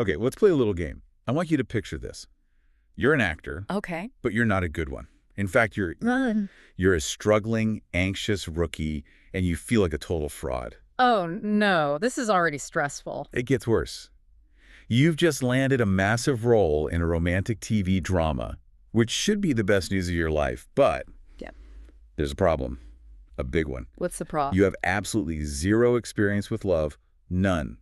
Okay, let's play a little game. I want you to picture this. You're an actor, Okay. but you're not a good one. In fact, you're a struggling, anxious rookie, and you feel like a total fraud. Oh, no. This is already stressful. It gets worse. You've just landed a massive role in a romantic TV drama, which should be the best news of your life, but Yep. there's a problem, a big one. What's the problem? You have absolutely zero experience with love, none.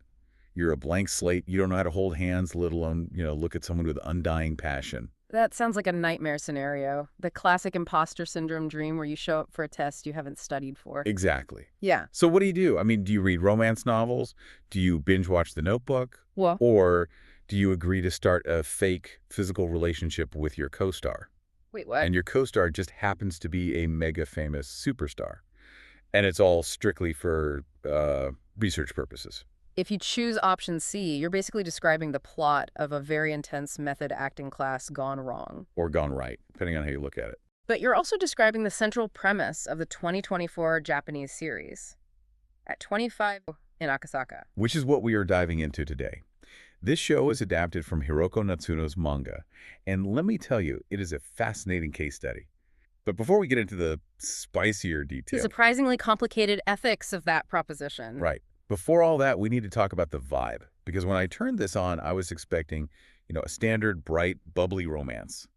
You're a blank slate. You don't know how to hold hands, let alone, look at someone with undying passion. That sounds like a nightmare scenario. The classic imposter syndrome dream where you show up for a test you haven't studied for. Exactly. Yeah. So what do you do? I mean, do you read romance novels? Do you binge watch The Notebook? Well, Or do you agree to start a fake physical relationship with your co-star? wait, what? And your co-star just happens to be a mega famous superstar. And it's all strictly for research purposes. If you choose option C, you're basically describing the plot of a very intense method acting class gone wrong. Or gone right, depending on how you look at it. But you're also describing the central premise of the 2024 Japanese series. At 25 in Akasaka. Which is what we are diving into today. This show is adapted from Hiroko Natsuno's manga, and let me tell you, it is a fascinating case study. But before we get into the spicier The details, surprisingly complicated ethics of that proposition. right, before all that, we need to talk about the vibe. Because when I turned this on, I was expecting, a standard, bright, bubbly romance.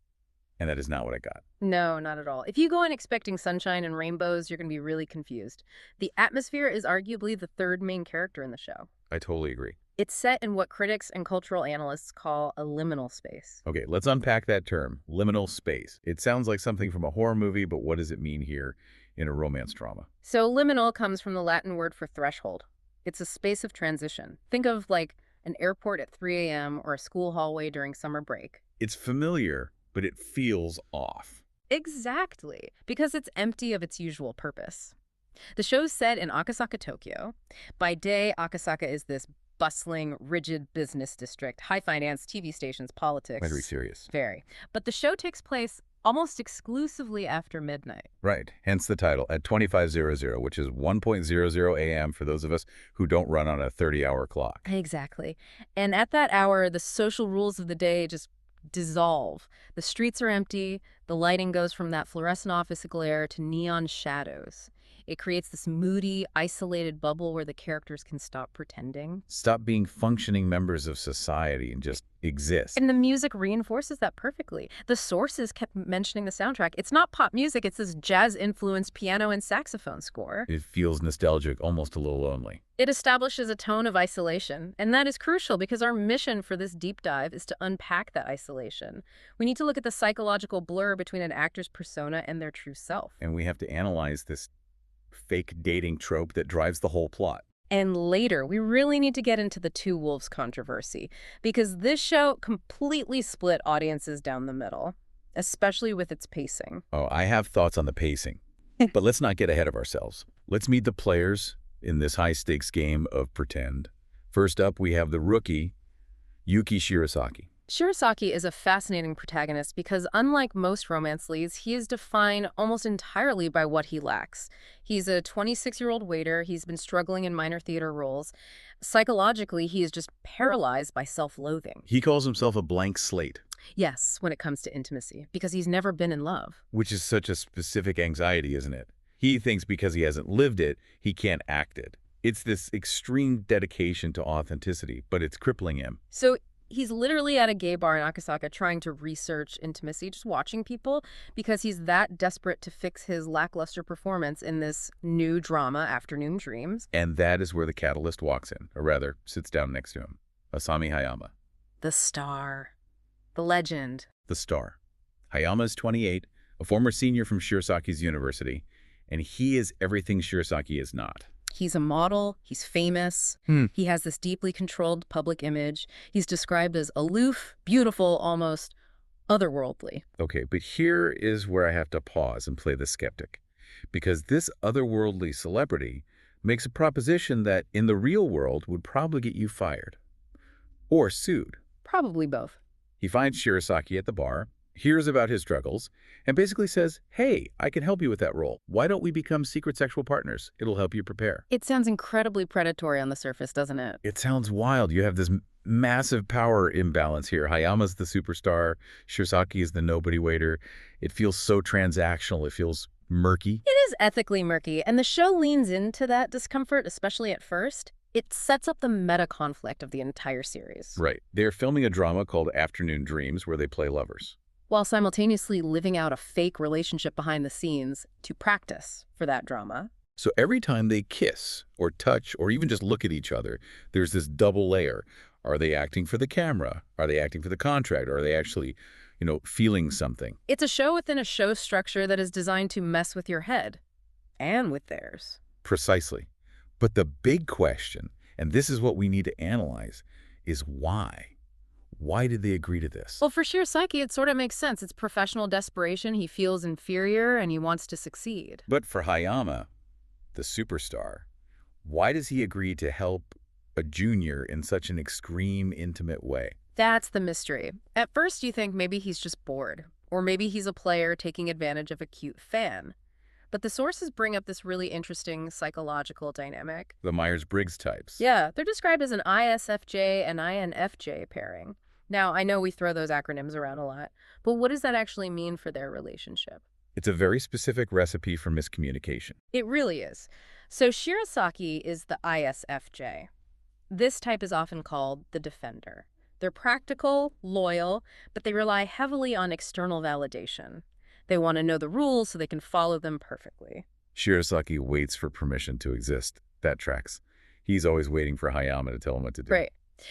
And that is not what I got. No, not at all. If you go in expecting sunshine and rainbows, you're going to be really confused. The atmosphere is arguably the third main character in the show. I totally agree. It's set in what critics and cultural analysts call a liminal space. Okay, let's unpack that term, liminal space. It sounds like something from a horror movie, but what does it mean here in a romance drama? So liminal comes from the Latin word for threshold. It's a space of transition. Think of like an airport at 3 a.m. or a school hallway during summer break. It's familiar, but it feels off. Exactly, because it's empty of its usual purpose. The show's set in Akasaka, Tokyo. By day, Akasaka is this bustling, rigid business district, high finance, TV stations, politics. Very serious. Very. But the show takes place almost exclusively after midnight. Right, hence the title, at 2500, which is 1:00 a.m. for those of us who don't run on a 30-hour clock. Exactly. And at that hour, the social rules of the day just dissolve. The streets are empty. The lighting goes from that fluorescent office glare to neon shadows. It creates this moody, isolated bubble where the characters can stop pretending. Stop being functioning members of society and just exist. And the music reinforces that perfectly. The sources kept mentioning the soundtrack. It's not pop music, it's this jazz-influenced piano and saxophone score. It feels nostalgic, almost a little lonely. It establishes a tone of isolation, and that is crucial because our mission for this deep dive is to unpack that isolation. We need to look at the psychological blur between an actor's persona and their true self. And we have to analyze this fake dating trope that drives the whole plot. And later, we really need to get into the two wolves controversy, because this show completely split audiences down the middle, especially with its pacing. Oh, I have thoughts on the pacing, but let's not get ahead of ourselves. Let's meet the players in this high-stakes game of pretend. First up, we have the rookie, Yuki Shirasaki. Shirasaki is a fascinating protagonist because, unlike most romance leads, he is defined almost entirely by what he lacks. He's a 26-year-old waiter. He's been struggling in minor theater roles. Psychologically, he is just paralyzed by self-loathing. He calls himself a blank slate. Yes, when it comes to intimacy, because he's never been in love. Which is such a specific anxiety, isn't it? He thinks because he hasn't lived it, he can't act it. It's this extreme dedication to authenticity, but it's crippling him. So he's literally at a gay bar in Akasaka trying to research intimacy, just watching people, because he's that desperate to fix his lackluster performance in this new drama, Afternoon Dreams. And that is where the catalyst walks in, or rather, sits down next to him. Asami Hayama. The star. The legend. The star. Hayama is 28, a former senior from Shirasaki's university, and he is everything Shirasaki is not. He's a model, he's famous, he has this deeply controlled public image. He's described as aloof, beautiful, almost otherworldly. Okay, but here is where I have to pause and play the skeptic. Because this otherworldly celebrity makes a proposition that in the real world would probably get you fired. Or sued. Probably both. He finds Shirasaki at the bar, hears about his struggles, and basically says, hey, I can help you with that role. Why don't we become secret sexual partners? It'll help you prepare. It sounds incredibly predatory on the surface, doesn't it? It sounds wild. You have this massive power imbalance here. Hayama's the superstar. Shirasaki is the nobody waiter. It feels so transactional. It feels murky. It is ethically murky, and the show leans into that discomfort, especially at first. It sets up the meta-conflict of the entire series. Right. They're filming a drama called Afternoon Dreams where they play lovers, while simultaneously living out a fake relationship behind the scenes to practice for that drama. So every time they kiss or touch or even just look at each other, there's this double layer. Are they acting for the camera? Are they acting for the contract? Or are they actually, feeling something? It's a show within a show structure that is designed to mess with your head and with theirs. Precisely. But the big question, and this is what we need to analyze, is why? Why did they agree to this? Well, for Shirasaki, it sort of makes sense. It's professional desperation. He feels inferior and he wants to succeed. But for Hayama, the superstar, why does he agree to help a junior in such an extreme, intimate way? That's the mystery. At first, you think maybe he's just bored, or maybe he's a player taking advantage of a cute fan. But the sources bring up this really interesting psychological dynamic. The Myers-Briggs types. Yeah, they're described as an ISFJ and INFJ pairing. Now, I know we throw those acronyms around a lot, but what does that actually mean for their relationship? It's a very specific recipe for miscommunication. It really is. So Shirasaki is the ISFJ. This type is often called the defender. They're practical, loyal, but they rely heavily on external validation. They want to know the rules so they can follow them perfectly. Shirasaki waits for permission to exist. That tracks. He's always waiting for Hayama to tell him what to do. Right.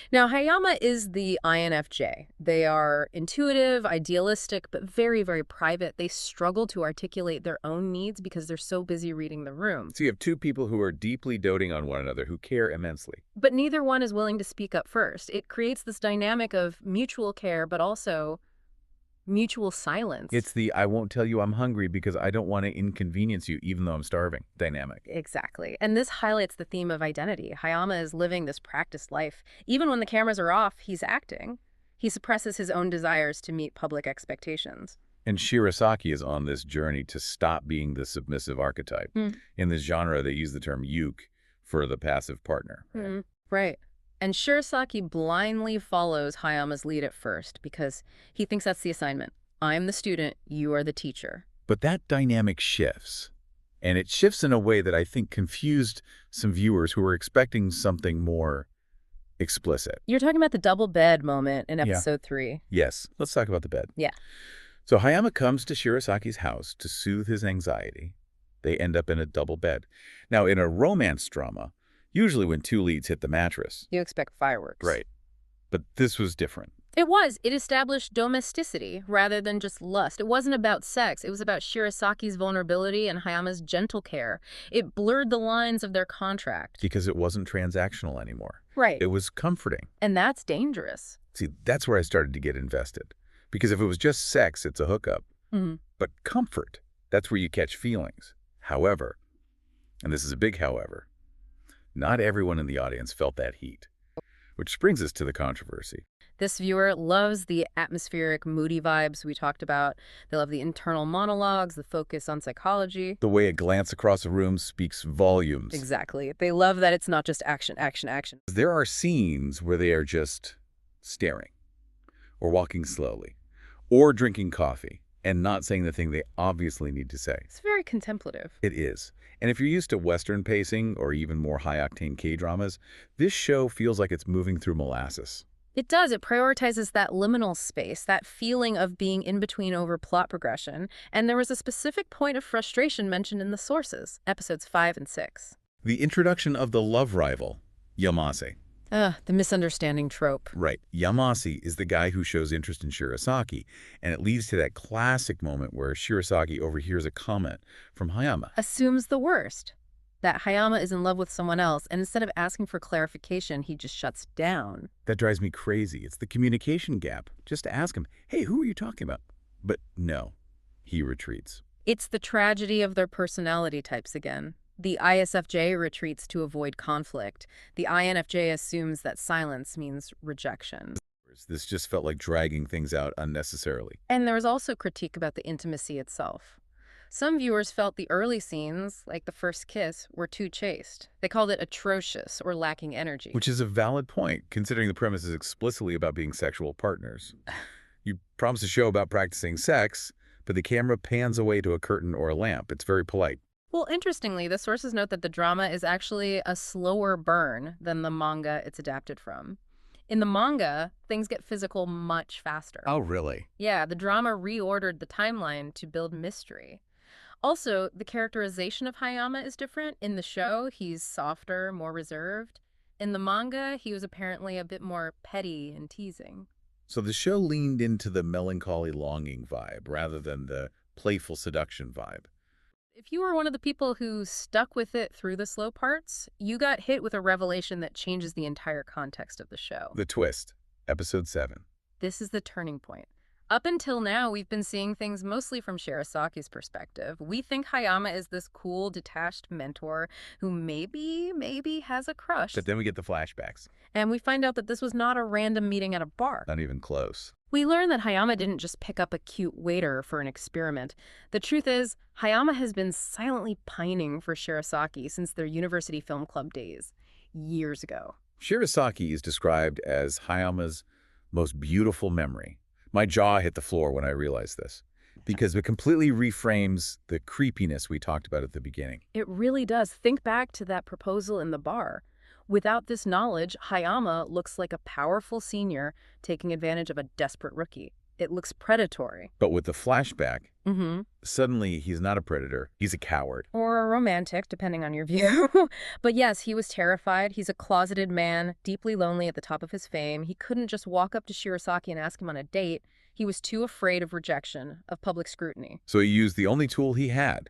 Now, Hayama is the INFJ. They are intuitive, idealistic, but very, very private. They struggle to articulate their own needs because they're so busy reading the room. So you have two people who are deeply doting on one another, who care immensely. But neither one is willing to speak up first. It creates this dynamic of mutual care, but also mutual silence. It's the I won't tell you I'm hungry because I don't want to inconvenience you even though I'm starving dynamic. Exactly. And this highlights the theme of identity. Hayama is living this practiced life. Even when the cameras are off, he's acting. He suppresses his own desires to meet public expectations. And Shirasaki is on this journey to stop being the submissive archetype. In this genre, they use the term yuke for the passive partner. Right. And Shirasaki blindly follows Hayama's lead at first because he thinks that's the assignment. I'm the student, you are the teacher. But that dynamic shifts. And it shifts in a way that I think confused some viewers who were expecting something more explicit. You're talking about the double bed moment in episode 3. Yes. Let's talk about the bed. Yeah. So Hayama comes to Shirasaki's house to soothe his anxiety. They end up in a double bed. Now, in a romance drama, usually when two leads hit the mattress, you expect fireworks. Right. But this was different. It was. It established domesticity rather than just lust. It wasn't about sex. It was about Shirasaki's vulnerability and Hayama's gentle care. It blurred the lines of their contract. Because it wasn't transactional anymore. Right. It was comforting. And that's dangerous. See, that's where I started to get invested. Because if it was just sex, it's a hookup. But comfort, that's where you catch feelings. However, and this is a big however, not everyone in the audience felt that heat. Which brings us to the controversy. This viewer loves the atmospheric, moody vibes we talked about. They love the internal monologues, the focus on psychology. The way a glance across a room speaks volumes. Exactly. They love that it's not just action, action, action. There are scenes where they are just staring, or walking slowly, or drinking coffee, and not saying the thing they obviously need to say. It's very contemplative. It is. And if you're used to Western pacing or even more high-octane K-dramas, this show feels like it's moving through molasses. It does. It prioritizes that liminal space, that feeling of being in between over plot progression. And there was a specific point of frustration mentioned in the sources, episodes 5 and 6. The introduction of the love rival, Yamase. The misunderstanding trope. Right. Yamase is the guy who shows interest in Shirasaki, and it leads to that classic moment where Shirasaki overhears a comment from Hayama. Assumes the worst. That Hayama is in love with someone else, and instead of asking for clarification, he just shuts down. That drives me crazy. It's the communication gap. Just ask him, hey, who are you talking about? But no, he retreats. It's the tragedy of their personality types again. The ISFJ retreats to avoid conflict. The INFJ assumes that silence means rejection. This just felt like dragging things out unnecessarily. And there was also critique about the intimacy itself. Some viewers felt the early scenes, like the first kiss, were too chaste. They called it atrocious or lacking energy. Which is a valid point, considering the premise is explicitly about being sexual partners. You promise a show about practicing sex, but the camera pans away to a curtain or a lamp. It's very polite. Well, interestingly, the sources note that the drama is actually a slower burn than the manga it's adapted from. In the manga, things get physical much faster. Oh, really? Yeah, the drama reordered the timeline to build mystery. Also, the characterization of Hayama is different. In the show, he's softer, more reserved. In the manga, he was apparently a bit more petty and teasing. So the show leaned into the melancholy longing vibe rather than the playful seduction vibe. If you were one of the people who stuck with it through the slow parts, you got hit with a revelation that changes the entire context of the show. The twist, episode 7. This is the turning point. Up until now, we've been seeing things mostly from Shirasaki's perspective. We think Hayama is this cool, detached mentor who maybe has a crush. But then we get the flashbacks. And we find out that this was not a random meeting at a bar. Not even close. We learn that Hayama didn't just pick up a cute waiter for an experiment. The truth is, Hayama has been silently pining for Shirasaki since their university film club days, years ago. Shirasaki is described as Hayama's most beautiful memory. My jaw hit the floor when I realized this, because it completely reframes the creepiness we talked about at the beginning. It really does. Think back to that proposal in the bar. Without this knowledge, Hayama looks like a powerful senior taking advantage of a desperate rookie. It looks predatory. But with the flashback, suddenly he's not a predator, he's a coward. Or a romantic, depending on your view. But yes, he was terrified. He's a closeted man, deeply lonely at the top of his fame. He couldn't just walk up to Shirasaki and ask him on a date. He was too afraid of rejection, of public scrutiny. So he used the only tool he had,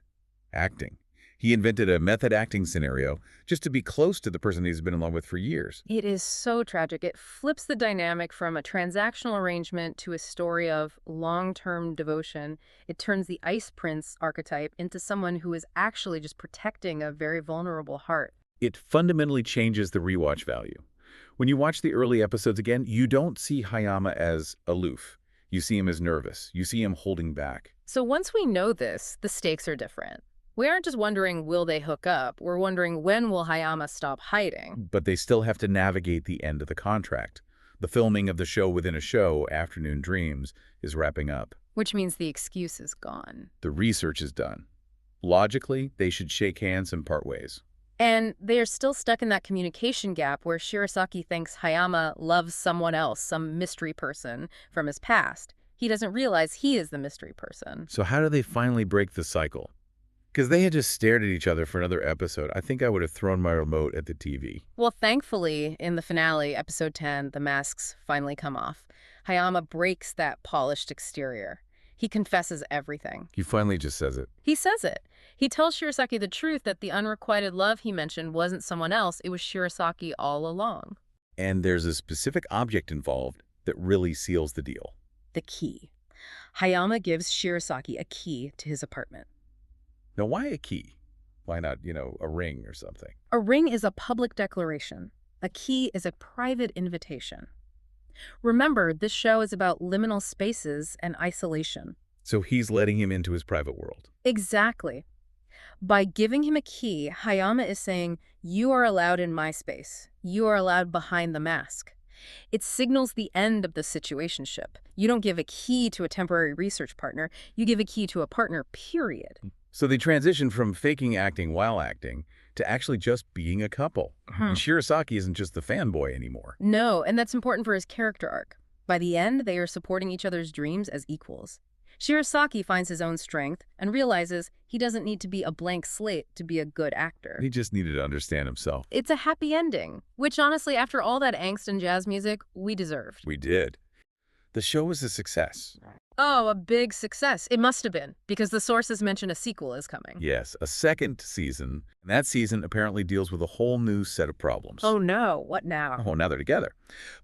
acting. He invented a method acting scenario just to be close to the person he's been in love with for years. It is so tragic. It flips the dynamic from a transactional arrangement to a story of long-term devotion. It turns the ice prince archetype into someone who is actually just protecting a very vulnerable heart. It fundamentally changes the rewatch value. When you watch the early episodes again, you don't see Hayama as aloof. You see him as nervous. You see him holding back. So once we know this, the stakes are different. We aren't just wondering, will they hook up? We're wondering, when will Hayama stop hiding? But they still have to navigate the end of the contract. The filming of the show within a show, Afternoon Dreams, is wrapping up. Which means the excuse is gone. The research is done. Logically, they should shake hands and part ways. And they are still stuck in that communication gap where Shirasaki thinks Hayama loves someone else, some mystery person from his past. He doesn't realize he is the mystery person. So how do they finally break the cycle? Because they had just stared at each other for another episode. I think I would have thrown my remote at the TV. Well, thankfully, in the finale, episode 10, the masks finally come off. Hayama breaks that polished exterior. He confesses everything. He finally just says it. He says it. He tells Shirasaki the truth that the unrequited love he mentioned wasn't someone else. It was Shirasaki all along. And there's a specific object involved that really seals the deal. The key. Hayama gives Shirasaki a key to his apartment. Now, why a key? Why not, a ring or something? A ring is a public declaration. A key is a private invitation. Remember, this show is about liminal spaces and isolation. So he's letting him into his private world. Exactly. By giving him a key, Hayama is saying, you are allowed in my space. You are allowed behind the mask. It signals the end of the situationship. You don't give a key to a temporary research partner. You give a key to a partner, period. So they transition from faking acting while acting to actually just being a couple. And Shirasaki isn't just the fanboy anymore. No, and that's important for his character arc. By the end, they are supporting each other's dreams as equals. Shirasaki finds his own strength and realizes he doesn't need to be a blank slate to be a good actor. He just needed to understand himself. It's a happy ending, which honestly, after all that angst and jazz music, we deserved. We did. The show was a success. Oh, a big success. It must have been, because the sources mention a sequel is coming. Yes, a second season. And that season apparently deals with a whole new set of problems. Oh no, what now? Oh, now they're together.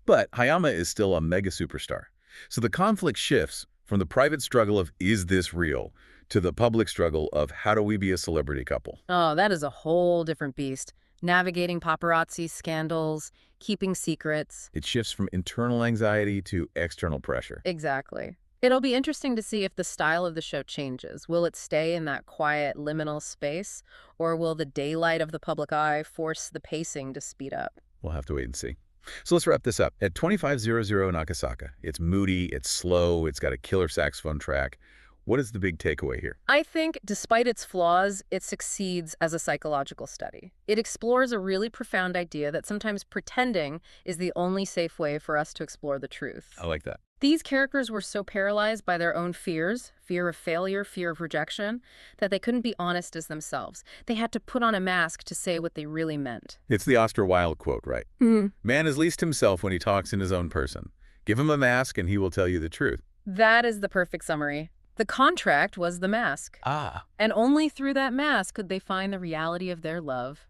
But Hayama is still a mega superstar. So the conflict shifts from the private struggle of, is this real, to the public struggle of, how do we be a celebrity couple? Oh, that is a whole different beast. navigating paparazzi scandals, keeping secrets. It shifts from internal anxiety to external pressure. Exactly. It'll be interesting to see if the style of the show changes. Will it stay in that quiet, liminal space, or will the daylight of the public eye force the pacing to speed up? We'll have to wait and see. So let's wrap this up. At 2500 in Akasaka, it's moody, it's slow, it's got a killer saxophone track. What is the big takeaway here? I think, despite its flaws, it succeeds as a psychological study. It explores a really profound idea that sometimes pretending is the only safe way for us to explore the truth. I like that. These characters were so paralyzed by their own fears, fear of failure, fear of rejection, that they couldn't be honest as themselves. They had to put on a mask to say what they really meant. It's the Oscar Wilde quote, right? Man is least himself when he talks in his own person. Give him a mask and he will tell you the truth. That is the perfect summary. The contract was the mask. And only through that mask could they find the reality of their love.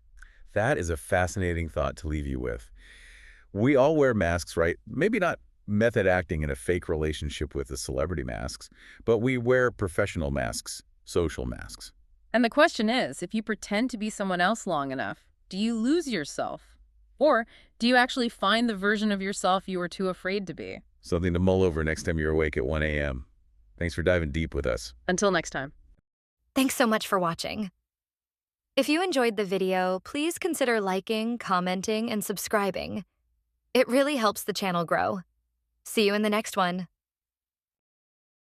That is a fascinating thought to leave you with. We all wear masks, right? Maybe not method acting in a fake relationship with the celebrity masks, but we wear professional masks, social masks. And the question is, if you pretend to be someone else long enough, do you lose yourself? Or do you actually find the version of yourself you were too afraid to be? Something to mull over next time you're awake at 1 a.m. Thanks for diving deep with us. Until next time. Thanks so much for watching. If you enjoyed the video, please consider liking, commenting, and subscribing. It really helps the channel grow. See you in the next one.